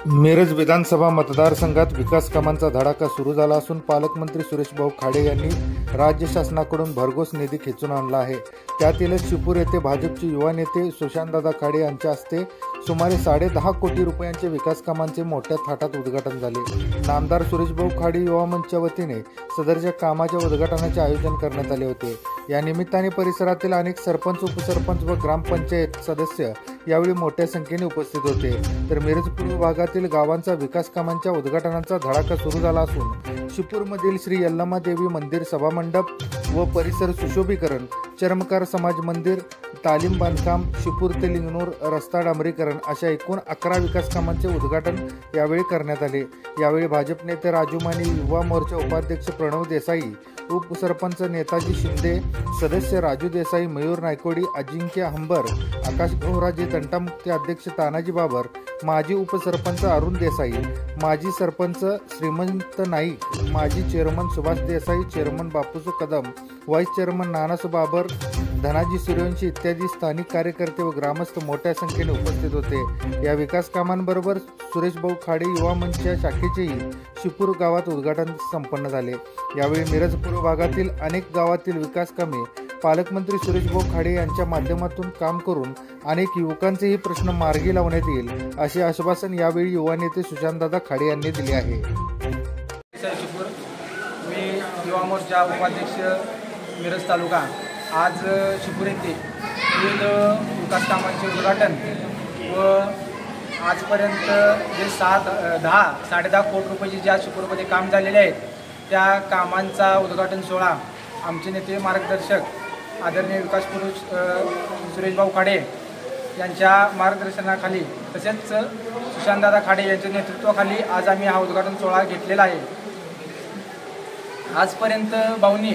मिरज विधानसभा मतदारसंघात विकास कामांचा धडाका सुरू झाला असून पालकमंत्री सुरेशभाऊ खाडे यांनी राज्य शासनाकडून भरघोस निधी खेचून आणला आहे। त्यातीलच शिपूर येथे भाजपचे युवा नेते सुशांतदादा खाडे यांच्या हस्ते सुमारे 10.5 कोटी रुपयांचे विकास कामांचे मोठ्या थाटात उद्घाटन झाले। नामदार सुरेशभाऊ खाडे युवा मंचच्या वतीने सदरच्या कामाच्या उद्घाटनाचे आयोजन करण्यात आले होते। या निमित्ताने परिसरातील अनेक सरपंच, उपसरपंच व ग्रामपंचायत सदस्य यावेळी मोठ्या संख्येने उपस्थित होते। तर मिरज पूर्व भागातील गावांचा विकास कामांच्या उद्घाटनाचा धडाका सुरू झाला असून शिपूरमधील श्री यल्लमा देवी मंदिर सभामंडप व परिसर सुशोभीकरण, चर्मकार समाज मंदिर, तालीम बांधकाम, शिपूर ते लिंगनूर रस्ता डांबरीकरण अशा एकूण 11 विकास कामांचे उद्घाटन यावेळी करण्यात आले। यावेळी भाजप नेते राजू माने, युवा मोर्चा उपाध्यक्ष प्रणव देसाई, उपसरपंच नेताजी शिंदे, सदस्य राजू देसाई, मयूर नायकोडी, अजिंक्य हंबर, आकाश गौराजे, तंटामुक्ती अध्यक्ष तानाजी बाबर, माजी उपसरपंच अरुण देसाई, माजी सरपंच श्रीमंत नाईक, माजी चेअरमन सुभाष देसाई, चेअरमन बापूसू कदम, व्हाईस चेअरमन नानासू बाबर, धनाजी सूर्यवंशी इत्यादी स्थानिक कार्यकर्ते व ग्रामस्थ मोठ्या संख्येने उपस्थित होते। या विकास कामांबरोबर सुरेशभाऊ खाडे युवा मंचच्या शाखेचेही शिपूर गावात उद्घाटन संपन्न झाले। यावेळी मिरज पूर्व भागातील अनेक गावातील विकास कामे पालकमंत्री सुरेशभाऊ खाडे यांच्या माध्यमातून काम करून अनेक युवकांचेही प्रश्न मार्गी लावण्यात येईल असे आश्वासन यावेळी युवा नेते सुशांतदादा खाडे यांनी दिले आहे। मी युवा मोर्चा उपाध्यक्ष मिरज तालुका आज शिपूर येथे विविध विकास कामांचे उद्घाटन व आजपर्यंत जे 10.5 कोटी रुपयाचे ज्या शिपूरमध्ये काम झालेले आहेत त्या कामांचा उद्घाटन सोहळा आमचे नेते मार्गदर्शक आदरणीय विकास पुरुष सुरेशभाऊ खाडे यांच्या मार्गदर्शनाखाली तसेच सुशांतदादा खाडे यांच्या नेतृत्वाखाली आज आम्ही हा उद्घाटन सोहळा घेतलेला आहे। आजपर्यंत भाऊंनी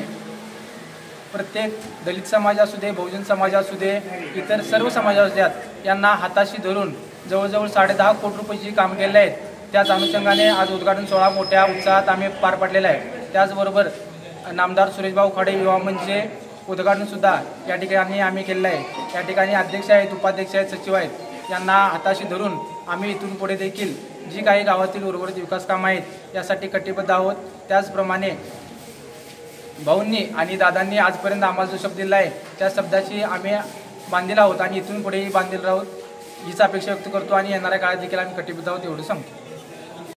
प्रत्येक दलित समाज असू दे, बहुजन समाज असू दे, इतर सर्व समाज असू द्यात यांना हाताशी धरून जवळजवळ 10.5 कोटी रुपयाची काम केलेले आहेत। त्याच अनुषंगाने आज उद्घाटन सोहळा मोठ्या उत्साहात आम्ही पार पाडलेला आहे। त्याचबरोबर नामदार सुरेशभाऊ खाडे युवा मंचचे उद्घाटनसुद्धा या ठिकाणी आम्ही केलेलं आहे। या ठिकाणी अध्यक्ष आहेत, उपाध्यक्ष आहेत, सचिव आहेत, यांना हाताशी धरून आम्ही इथून पुढे देखील जी काही गावातील उर्वरित विकास कामं आहेत यासाठी कटिबद्ध आहोत। त्याचप्रमाणे भाऊंनी आणि दादांनी आजपर्यंत आम्हाला जो शब्द दिला आहे त्या शब्दाची आम्ही बांधील आहोत आणि इथून पुढेही बांधील राहू हीच अपेक्षा व्यक्त करतो आणि येणाऱ्या काळात देखील आम्ही कटिबद्ध आहोत एवढं सांगतो।